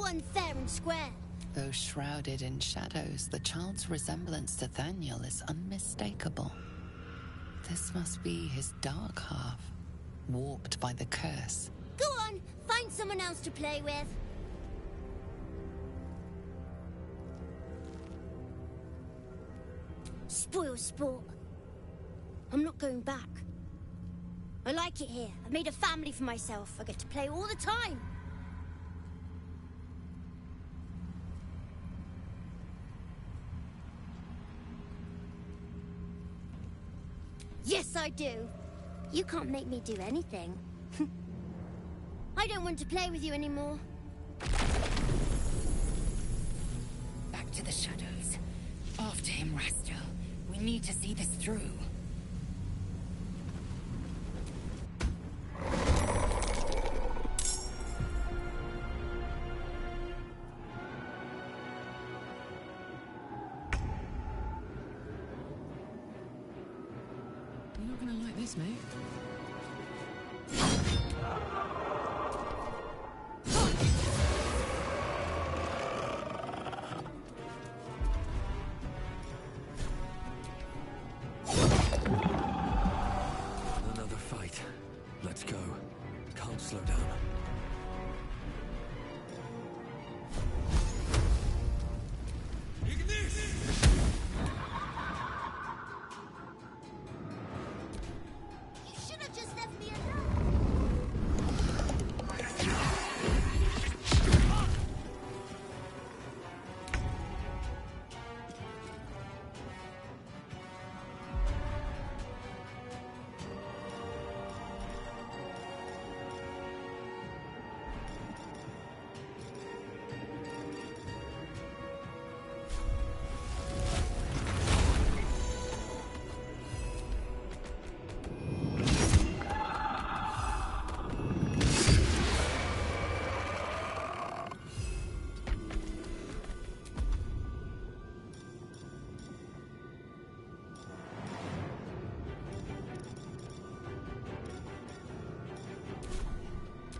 won fair and square. Though shrouded in shadows, the child's resemblance to Thaniel is unmistakable. This must be his dark half, warped by the curse. Go on, find someone else to play with. Spoil sport. I'm not going back. I like it here. I've made a family for myself. I get to play all the time. Yes, I do. You can't make me do anything. I don't want to play with you anymore. Back to the shadows. After him, Rastel. We need to see this through. You're not gonna like this, mate. Another fight. Let's go. Can't slow down. You should have just left me alone.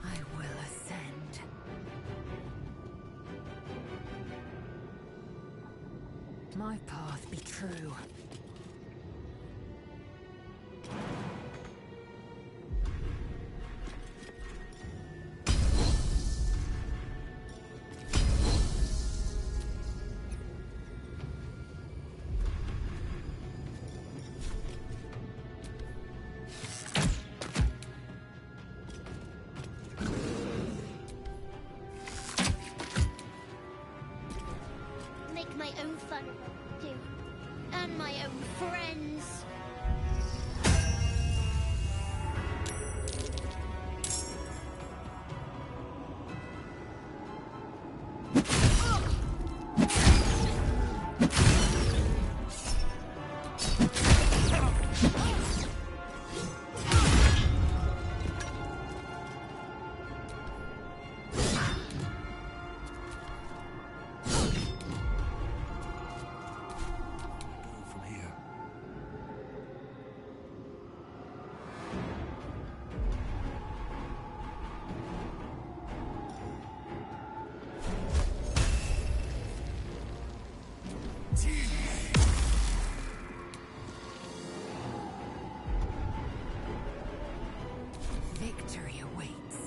I will ascend. My path be true. Make my own fun of it, too. And my own friends. From here. Victory awaits.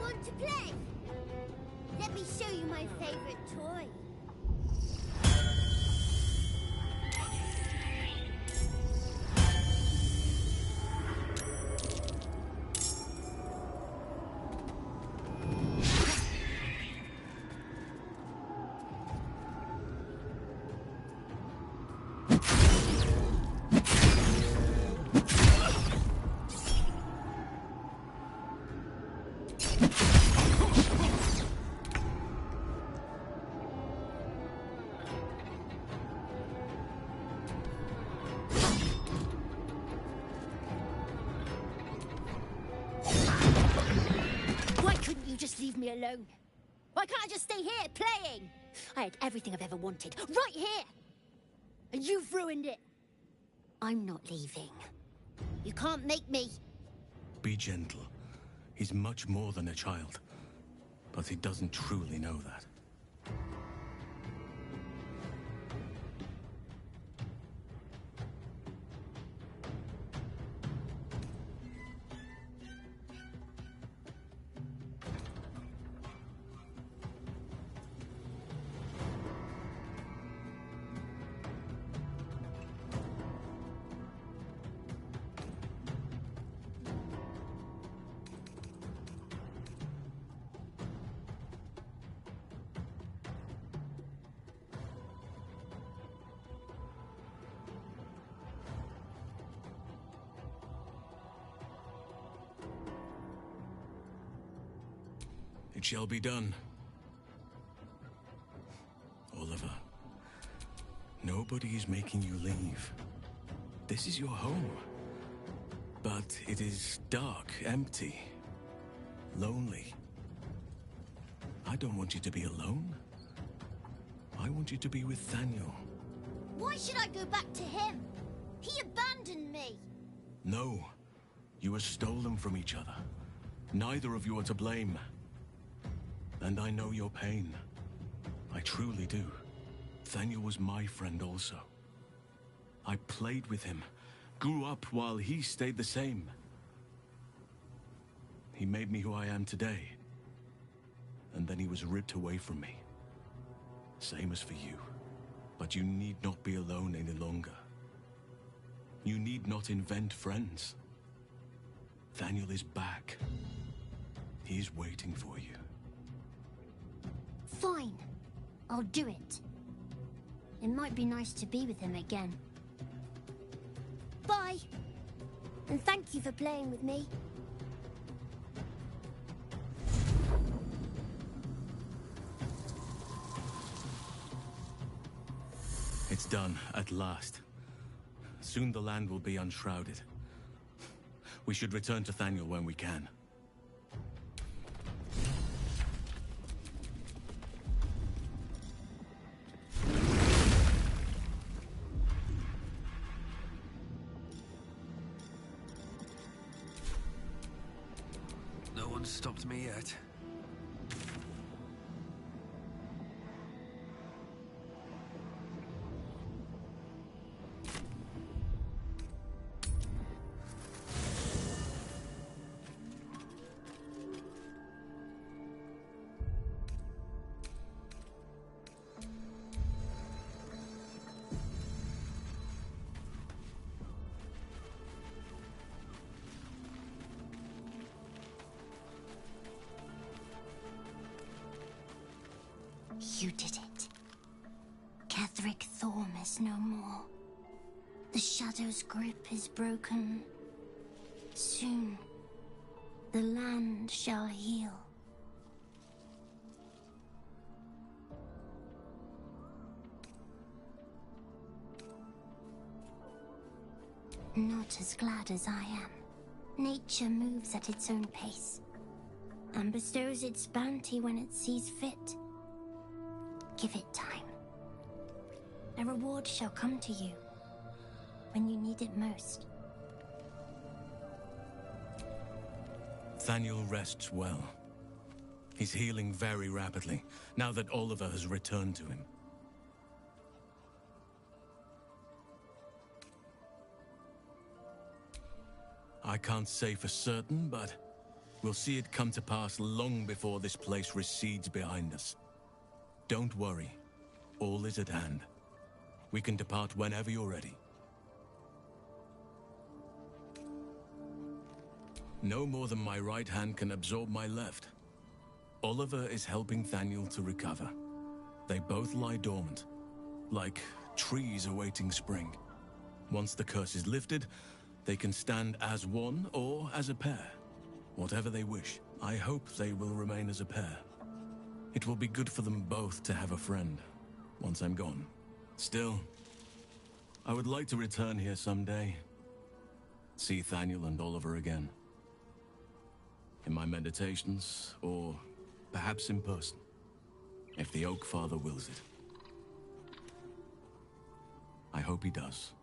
Want to play? Let me show you my favorite toy. leave me alone? Why can't I just stay here, playing? I had everything I've ever wanted, right here! And you've ruined it. I'm not leaving. You can't make me. Be gentle. He's much more than a child. But he doesn't truly know that. It shall be done. Oliver, nobody is making you leave. This is your home. But it is dark, empty, lonely. I don't want you to be alone. I want you to be with Thaniel. Why should I go back to him? He abandoned me. No. You were stolen from each other. Neither of you are to blame. And I know your pain. I truly do. Thaniel was my friend also. I played with him, grew up while he stayed the same. He made me who I am today. And then he was ripped away from me. Same as for you. But you need not be alone any longer. You need not invent friends. Thaniel is back. He's waiting for you. Fine. I'll do it. It might be nice to be with him again. Bye. And thank you for playing with me. It's done, at last. Soon the land will be unshrouded. We should return to Thaniel when we can. No one's stopped me yet. You did it. Ketheric Thorm is no more. The Shadow's grip is broken. Soon, the land shall heal. Not as glad as I am. Nature moves at its own pace, and bestows its bounty when it sees fit. Give it time. A reward shall come to you when you need it most. Thaniel rests well. He's healing very rapidly, now that Oliver has returned to him. I can't say for certain, but we'll see it come to pass long before this place recedes behind us. Don't worry. All is at hand. We can depart whenever you're ready. No more than my right hand can absorb my left. Oliver is helping Thaniel to recover. They both lie dormant, like trees awaiting spring. Once the curse is lifted, they can stand as one or as a pair. Whatever they wish. I hope they will remain as a pair. It will be good for them both to have a friend, once I'm gone. Still, I would like to return here someday. See Thaniel and Oliver again. In my meditations, or Perhaps in person, if the Oak Father wills it. I hope he does.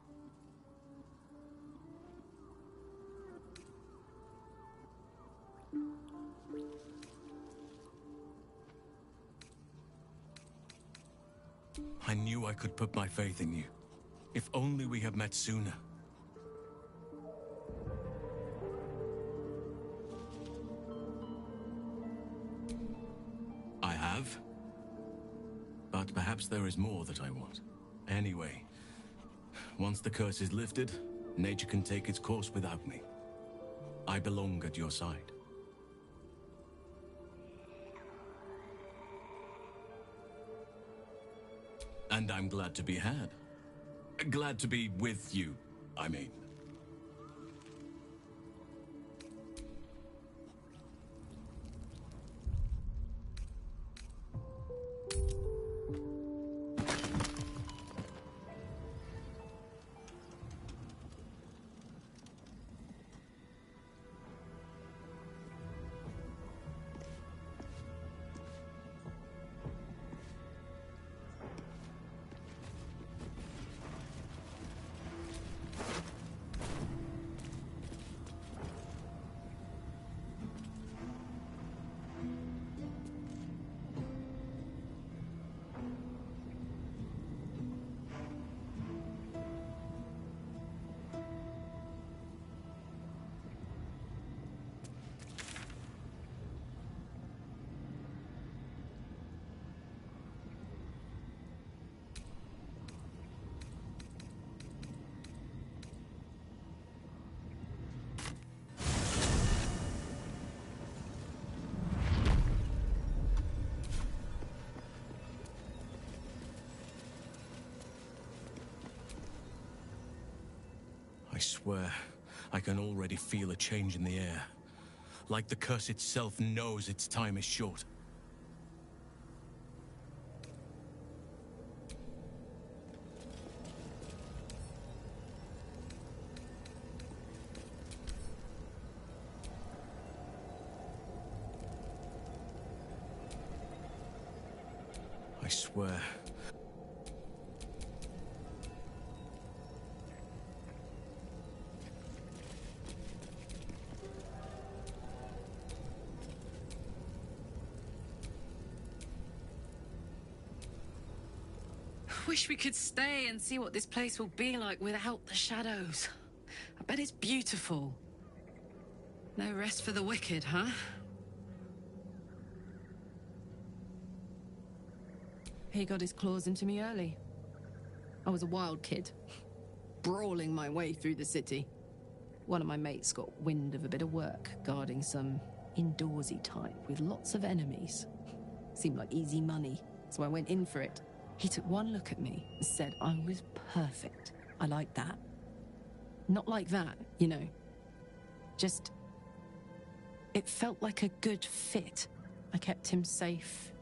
I knew I could put my faith in you. If only we had met sooner. I have. But perhaps there is more that I want. Anyway, once the curse is lifted, nature can take its course without me. I belong at your side. And I'm glad to be had. Glad to be with you, I mean. I swear, I can already feel a change in the air. Like the curse itself knows its time is short. I swear. Wish we could stay and see what this place will be like without the shadows. I bet it's beautiful. No rest for the wicked, huh? He got his claws into me early. I was a wild kid, brawling my way through the city. One of my mates got wind of a bit of work guarding some indoorsy type with lots of enemies. Seemed like easy money, so I went in for it. He took one look at me and said I was perfect. I like that. Not like that, you know. Just... it felt like a good fit. I kept him safe,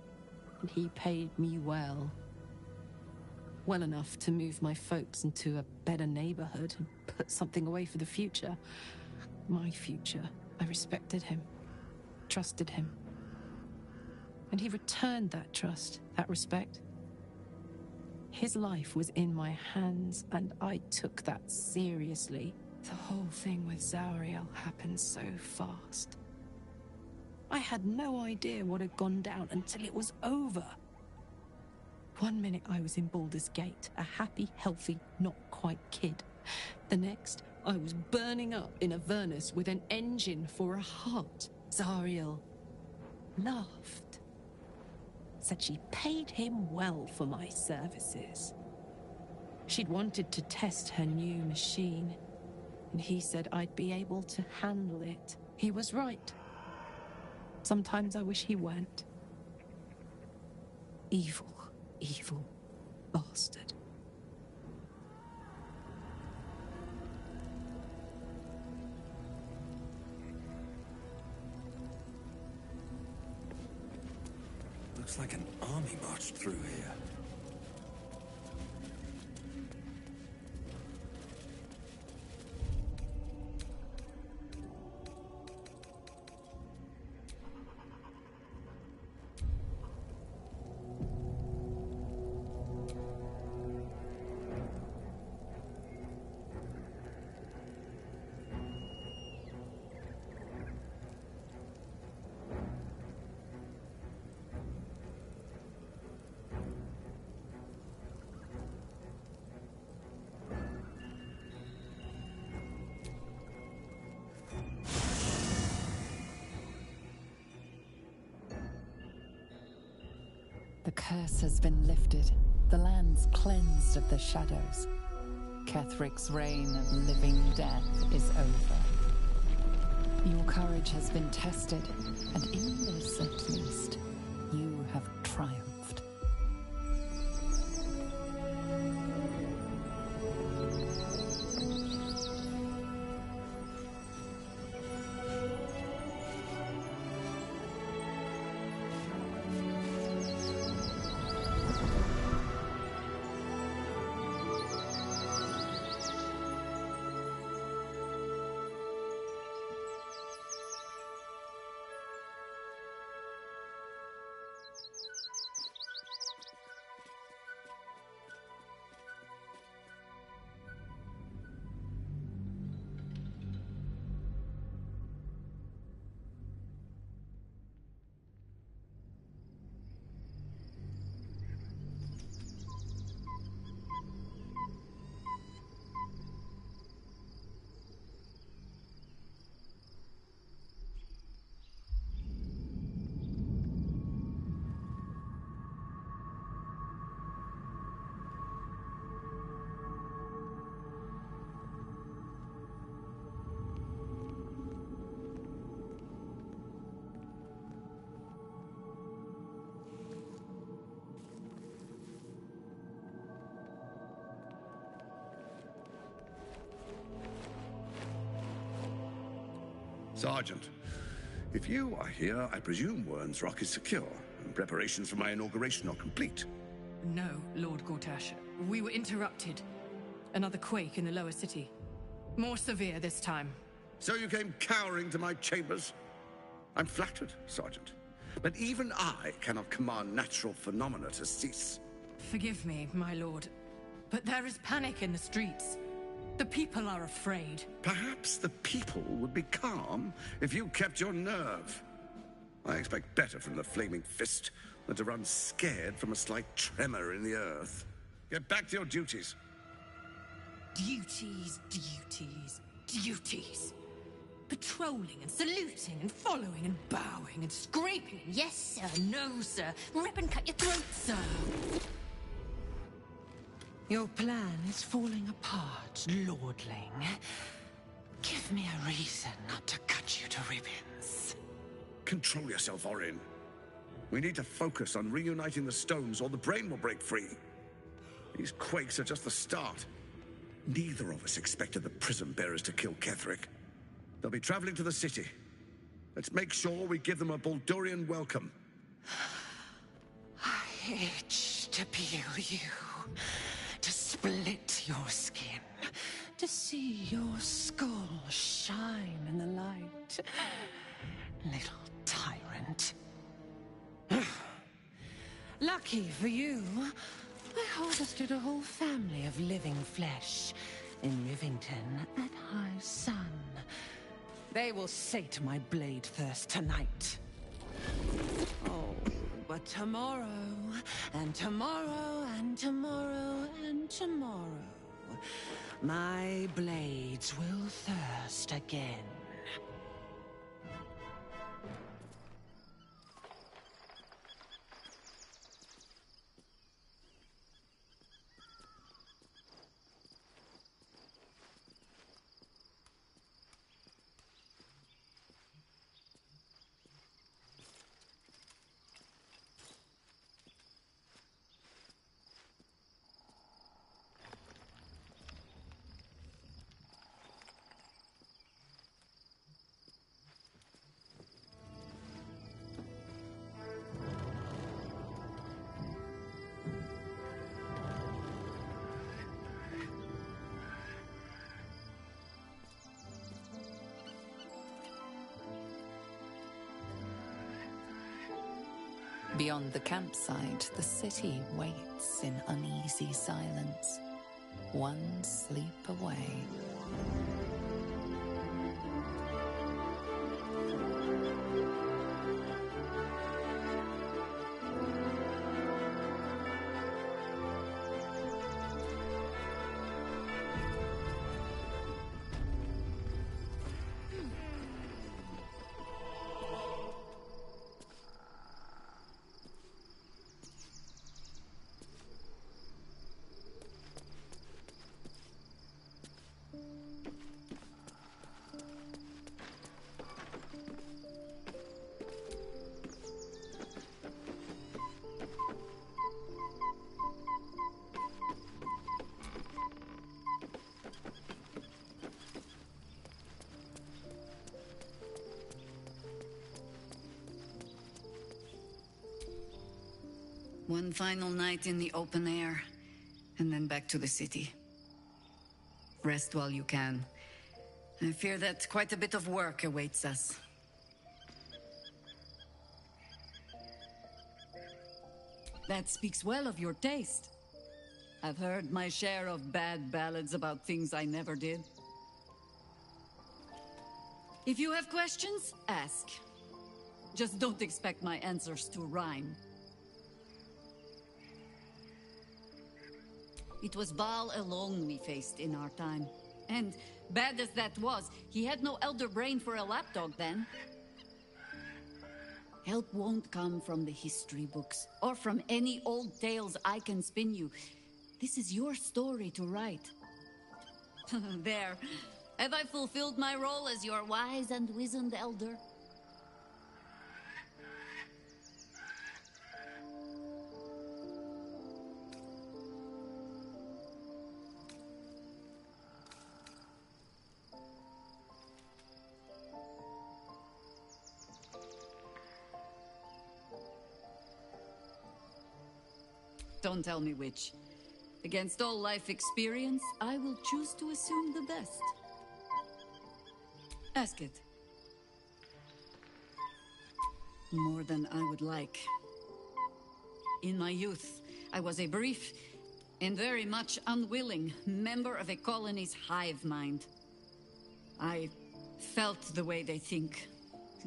and he paid me well. Well enough to move my folks into a better neighborhood and put something away for the future. My future. I respected him, trusted him. And he returned that trust, that respect. His life was in my hands, and I took that seriously. The whole thing with Zauriel happened so fast. I had no idea what had gone down until it was over. One minute I was in Baldur's Gate, a happy, healthy, not quite kid. The next, I was burning up in Avernus with an engine for a heart. Zauriel laughed. Said she paid him well for my services. She'd wanted to test her new machine, and he said I'd be able to handle it. He was right. Sometimes I wish he weren't. Evil, evil bastard. Looks like an army marched through here. The curse has been lifted. The land's cleansed of the shadows. Kethric's reign of living death is over. Your courage has been tested, and in this at least, you have triumphed. Sergeant, if you are here, I presume Wern's Rock is secure, and preparations for my inauguration are complete. No, Lord Gortash. We were interrupted. Another quake in the lower city. More severe this time. So you came cowering to my chambers? I'm flattered, Sergeant. But even I cannot command natural phenomena to cease. Forgive me, my lord, but there is panic in the streets. The people are afraid. Perhaps the people would be calm if you kept your nerve. I expect better from the Flaming Fist than to run scared from a slight tremor in the earth. Get back to your duties. Duties, duties, duties. Patrolling and saluting and following and bowing and scraping. Yes, sir. No, sir. Rip and cut your throat, sir. Your plan is falling apart, lordling. Give me a reason not to cut you to ribbons. Control yourself, Orin. We need to focus on reuniting the stones or the brain will break free. These quakes are just the start. Neither of us expected the Prism Bearers to kill Ketheric. They'll be traveling to the city. Let's make sure we give them a Baldurian welcome. I itch to peel you, to split your skin, to see your skull shine in the light. Little tyrant. Lucky for you, I harvested a whole family of living flesh in Rivington at high sun. They will sate my blade thirst tonight. Oh, but tomorrow, and tomorrow, and tomorrow, and tomorrow, my blades will thirst again. Beyond the campsite, the city waits in uneasy silence, one sleep away. One final night in the open air, and then back to the city. Rest while you can. I fear that quite a bit of work awaits us. That speaks well of your taste. I've heard my share of bad ballads about things I never did. If you have questions, ask. Just don't expect my answers to rhyme. It was Baal alone we faced in our time. And bad as that was, he had no elder brain for a lapdog then. Help won't come from the history books, or from any old tales I can spin you. This is your story to write. There. Have I fulfilled my role as your wise and wizened elder? Don't tell me which. Against all life experience, I will choose to assume the best. Ask it. More than I would like. In my youth, I was a brief and very much unwilling member of a colony's hive mind. I felt the way they think,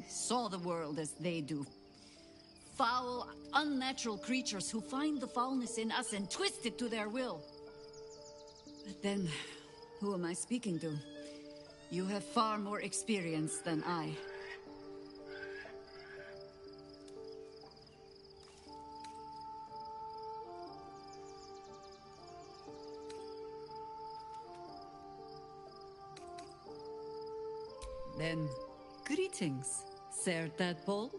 saw the world as they do. Foul, unnatural creatures who find the foulness in us and twist it to their will. But then, who am I speaking to? You have far more experience than I. Then, greetings, Sir Tadpole.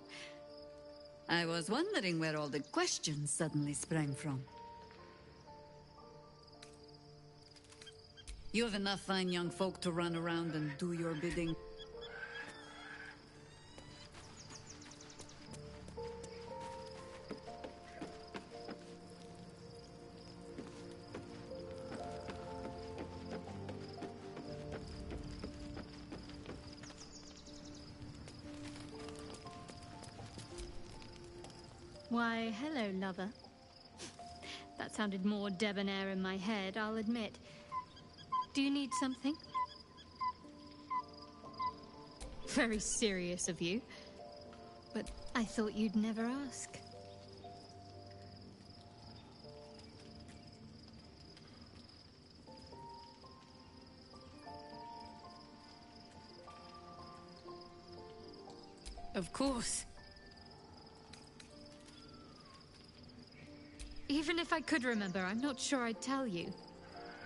I was wondering where all the questions suddenly sprang from. You have enough fine young folk to run around and do your bidding. Why, hello, lover. That sounded more debonair in my head, I'll admit. Do you need something? Very serious of you. But I thought you'd never ask. Of course. Even if I could remember, I'm not sure I'd tell you.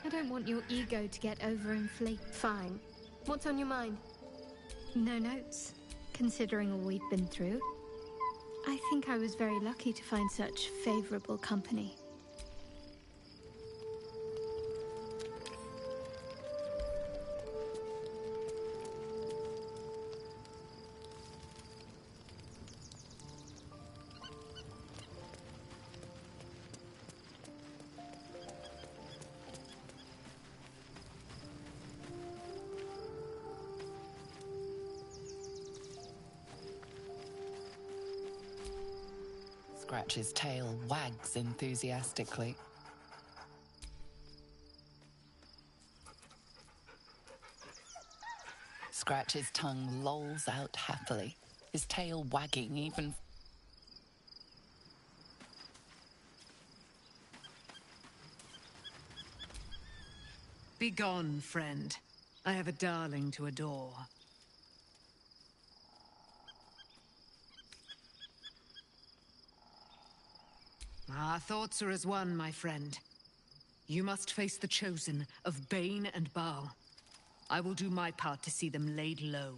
I don't want your ego to get overinflated. Fine. What's on your mind? No notes, considering all we've been through. I think I was very lucky to find such favorable company. Scratch's tail wags enthusiastically. Scratch's tongue lolls out happily, his tail wagging even. Begone, friend. I have a darling to adore. Our thoughts are as one, my friend. You must face the chosen of Bane and Baal. I will do my part to see them laid low.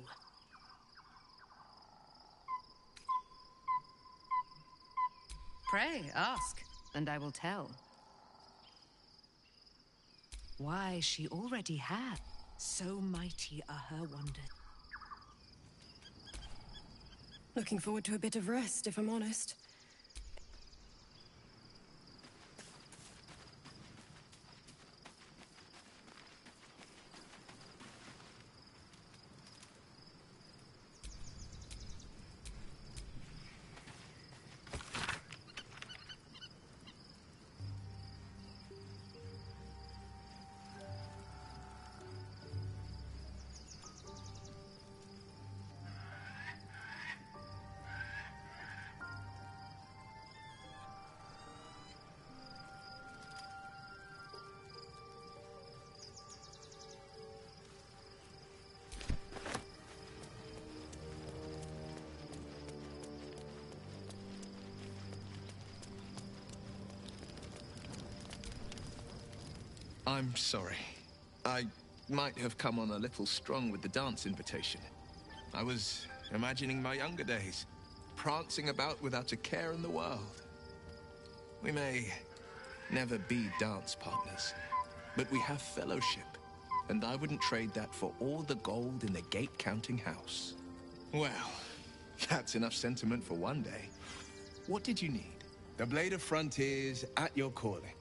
Pray, ask, and I will tell. Why, she already hath. So mighty are her wonders. Looking forward to a bit of rest, if I'm honest. I'm sorry. I might have come on a little strong with the dance invitation. I was imagining my younger days, prancing about without a care in the world. We may never be dance partners, but we have fellowship, and I wouldn't trade that for all the gold in the gate-counting house. Well, that's enough sentiment for one day. What did you need? The Blade of Frontiers at your calling.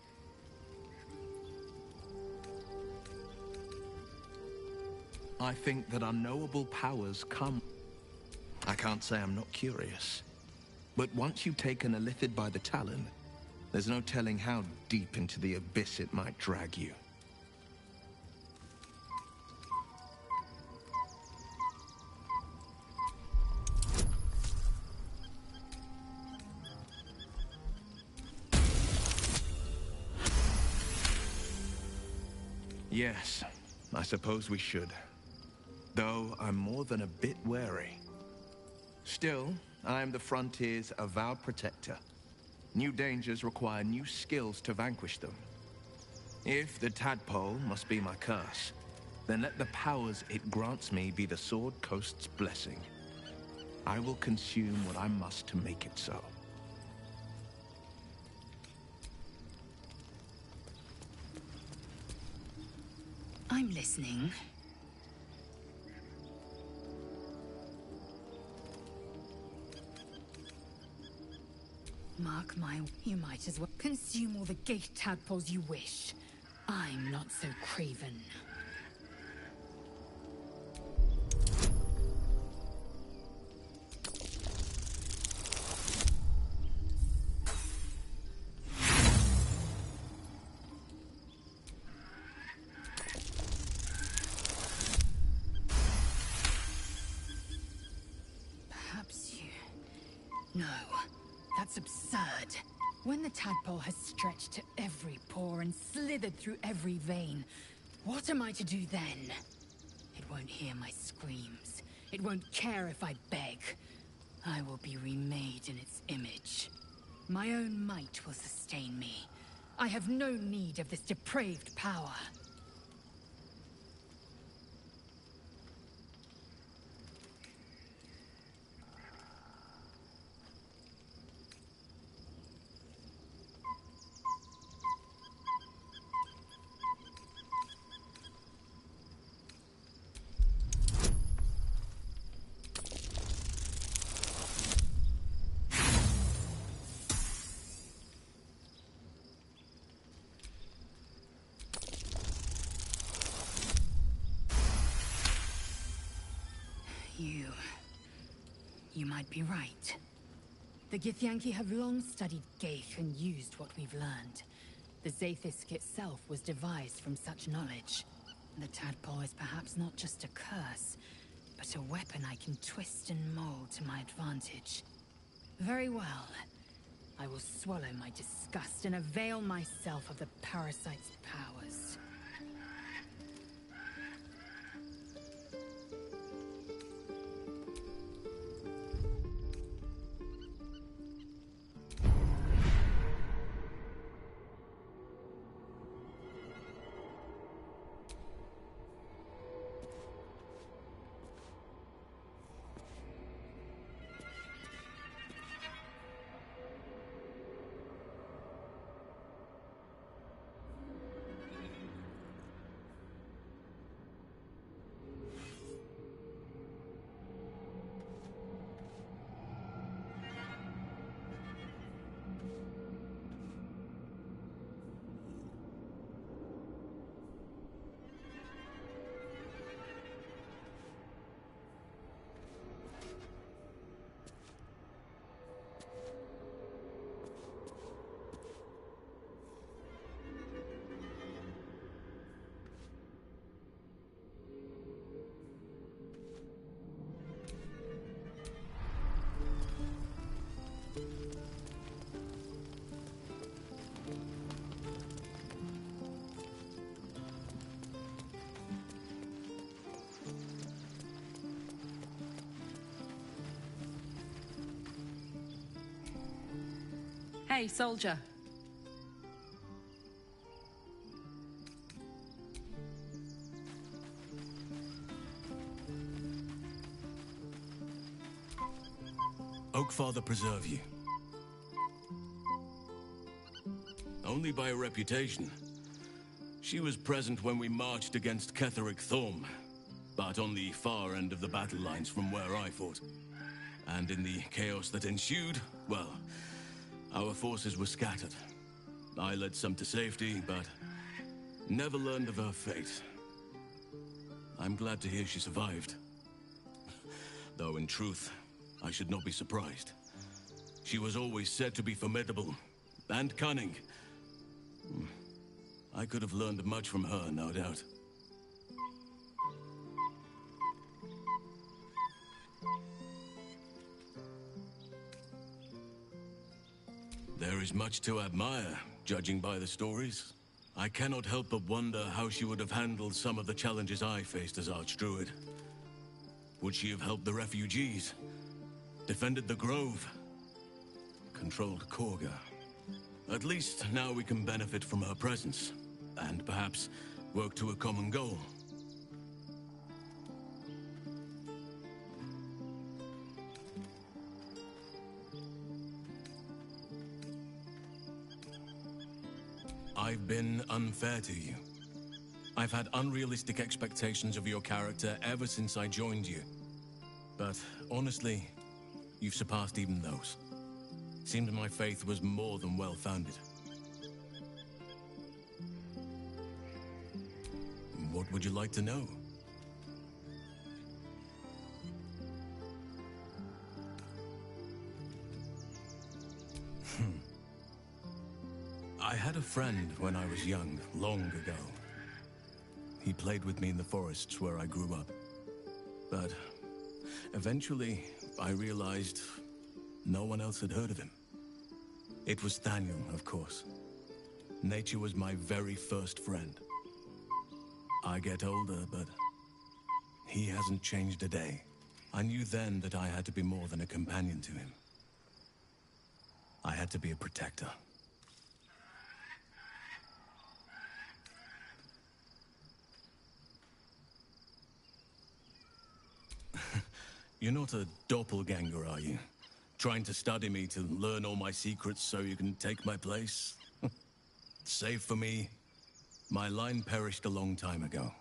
I think that unknowable powers come. I can't say I'm not curious. But once you've taken a lithid by the talon, there's no telling how deep into the abyss it might drag you. Yes, I suppose we should. Though I'm more than a bit wary. Still, I am the Frontier's avowed protector. New dangers require new skills to vanquish them. If the tadpole must be my curse, then let the powers it grants me be the Sword Coast's blessing. I will consume what I must to make it so. I'm listening. Mark my... You might as well consume all the gate tadpoles you wish. I'm not so craven. Perhaps you... No. That's absurd. When the tadpole has stretched to every pore and slithered through every vein, what am I to do then? It won't hear my screams. It won't care if I beg. I will be remade in its image. My own might will sustain me. I have no need of this depraved power. You might be right. The Githyanki have long studied Geich and used what we've learned. The Zaithisk itself was devised from such knowledge. The tadpole is perhaps not just a curse, but a weapon I can twist and mold to my advantage. Very well. I will swallow my disgust and avail myself of the parasite's powers. Hey, soldier. Oakfather preserve you. Only by reputation. She was present when we marched against Ketheric Thorm, but on the far end of the battle lines from where I fought. And in the chaos that ensued, well, our forces were scattered. I led some to safety, but never learned of her fate. I'm glad to hear she survived. Though in truth, I should not be surprised. She was always said to be formidable and cunning. I could have learned much from her, no doubt. There is much to admire, judging by the stories. I cannot help but wonder how she would have handled some of the challenges I faced as Archdruid. Would she have helped the refugees? Defended the Grove? Controlled Korga? At least now we can benefit from her presence, and perhaps work to a common goal. I've been unfair to you. I've had unrealistic expectations of your character ever since I joined you. But honestly, you've surpassed even those. Seemed my faith was more than well-founded. What would you like to know? I had a friend when I was young, long ago. He played with me in the forests where I grew up. But eventually, I realized no one else had heard of him. It was Thaniel, of course. Nature was my very first friend. I get older, but he hasn't changed a day. I knew then that I had to be more than a companion to him. I had to be a protector. You're not a doppelganger, are you? Trying to study me to learn all my secrets so you can take my place? Save for me, my line perished a long time ago.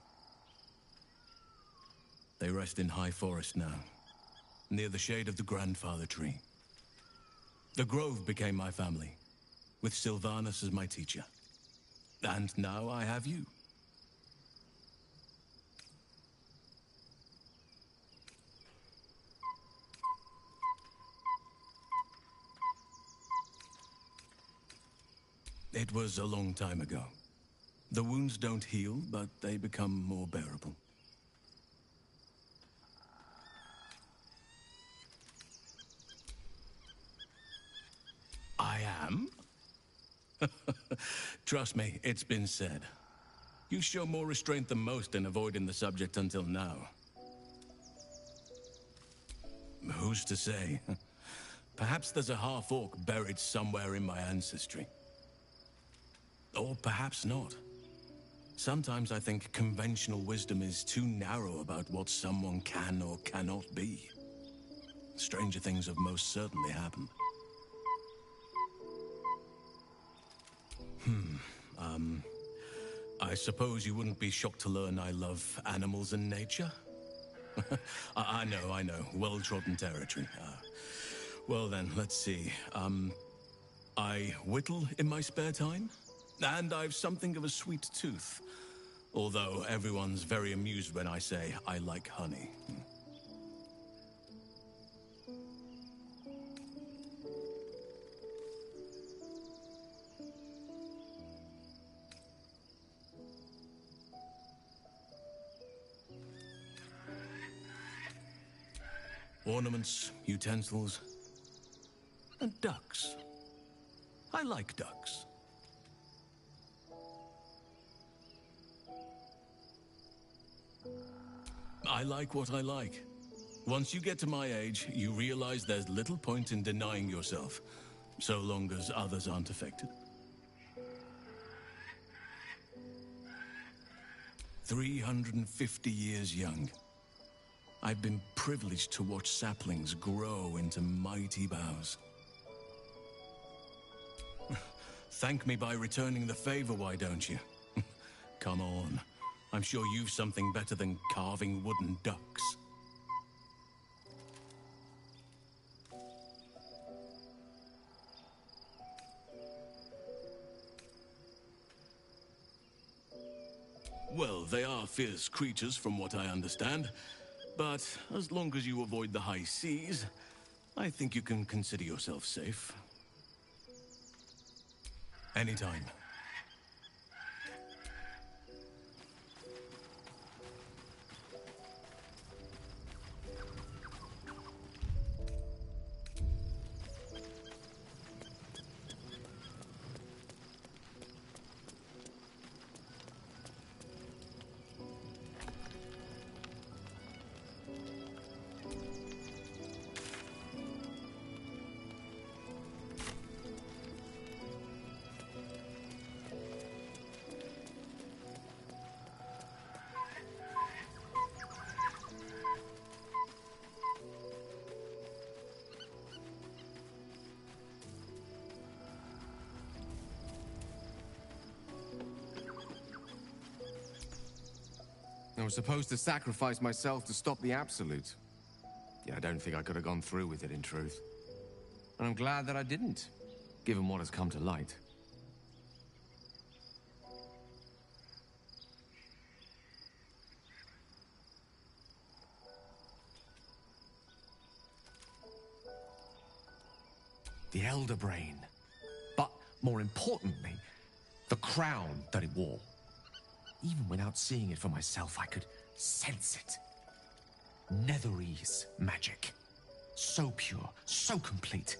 They rest in High Forest now, near the shade of the grandfather tree. The Grove became my family, with Sylvanas as my teacher. And now I have you. It was a long time ago. The wounds don't heal, but they become more bearable. I am? Trust me, it's been said. You show more restraint than most in avoiding the subject until now. Who's to say? Perhaps there's a half-orc buried somewhere in my ancestry. Or perhaps not. Sometimes I think conventional wisdom is too narrow about what someone can or cannot be. Stranger things have most certainly happened. I suppose you wouldn't be shocked to learn I love animals and nature? I know. Well-trodden territory. Well then, let's see. I whittle in my spare time? And I've something of a sweet tooth. Although everyone's very amused when I say I like honey. Ornaments, utensils, and ducks. I like ducks. I like what I like. Once you get to my age, you realize there's little point in denying yourself, so long as others aren't affected. 350 years young. I've been privileged to watch saplings grow into mighty boughs. Thank me by returning the favor, why don't you? Come on. I'm sure you've something better than carving wooden ducks. Well, they are fierce creatures from what I understand. But as long as you avoid the high seas, I think you can consider yourself safe. Anytime. I was supposed to sacrifice myself to stop the Absolute. Yeah, I don't think I could have gone through with it, in truth. And I'm glad that I didn't, given what has come to light. The Elder Brain. But, more importantly, the crown that it wore. Even without seeing it for myself, I could sense it. Netherese magic. So pure, so complete.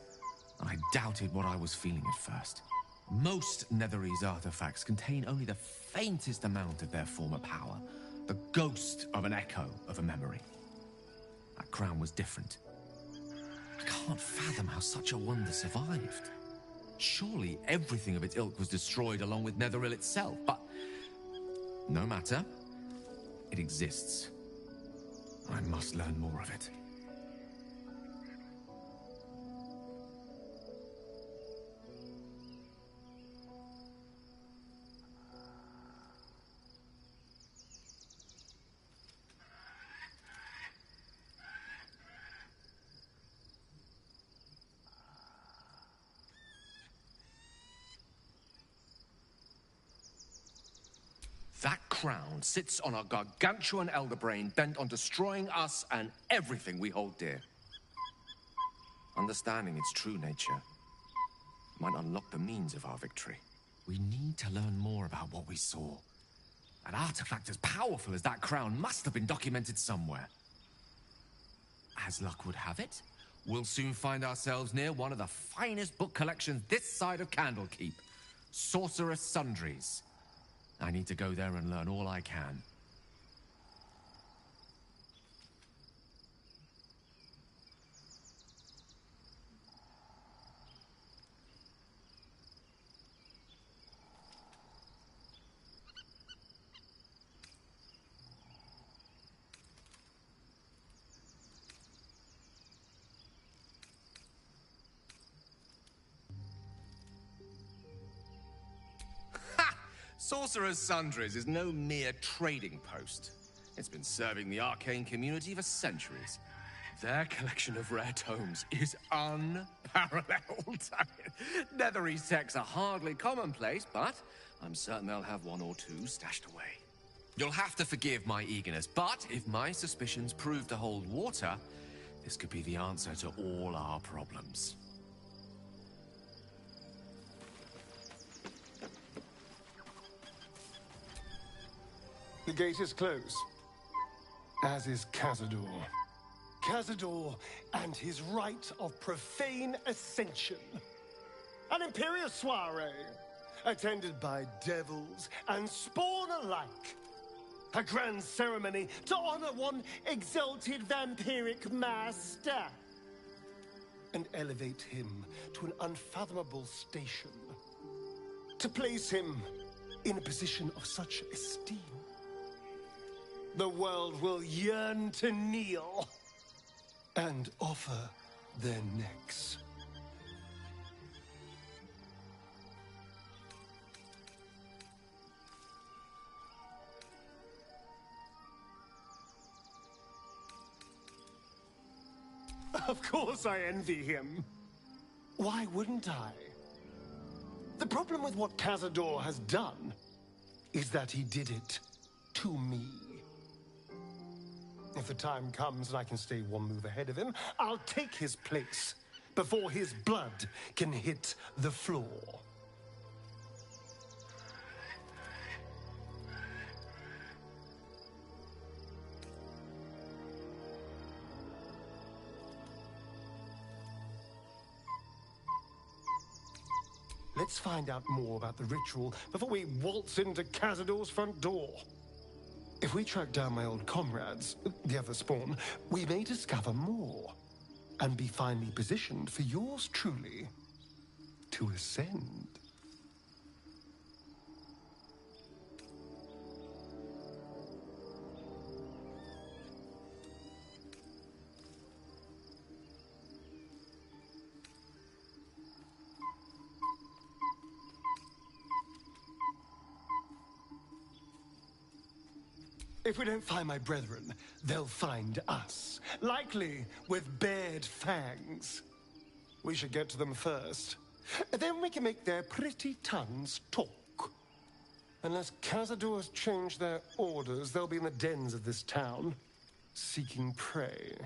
I doubted what I was feeling at first. Most Netherese artifacts contain only the faintest amount of their former power. The ghost of an echo of a memory. That crown was different. I can't fathom how such a wonder survived. Surely everything of its ilk was destroyed along with Netheril itself, but no matter. It exists. I must learn more of it. That crown sits on a gargantuan elder brain bent on destroying us and everything we hold dear. Understanding its true nature might unlock the means of our victory. We need to learn more about what we saw. An artifact as powerful as that crown must have been documented somewhere. As luck would have it, we'll soon find ourselves near one of the finest book collections this side of Candlekeep. Sorcerous Sundries. I need to go there and learn all I can. Sorcerer's Sundries is no mere trading post. It's been serving the arcane community for centuries. Their collection of rare tomes is unparalleled. Netherese texts are hardly commonplace, but I'm certain they'll have one or two stashed away. You'll have to forgive my eagerness, but if my suspicions prove to hold water, this could be the answer to all our problems. The gate is closed, as is Cazador. Cazador and his rite of profane ascension. An imperial soiree, attended by devils and spawn alike. A grand ceremony to honor one exalted vampiric master. And elevate him to an unfathomable station. To place him in a position of such esteem. the world will yearn to kneel and offer their necks. Of course I envy him. Why wouldn't I? The problem with what Cazador has done is that he did it to me. If the time comes and I can stay one move ahead of him, I'll take his place before his blood can hit the floor. Let's find out more about the ritual before we waltz into Cazador's front door. If we track down my old comrades, the other spawn, we may discover more and be finely positioned for yours truly to ascend. If we don't find my brethren, they'll find us, likely with bared fangs. We should get to them first. Then we can make their pretty tongues talk. Unless Cazador has changed their orders, they'll be in the dens of this town, seeking prey.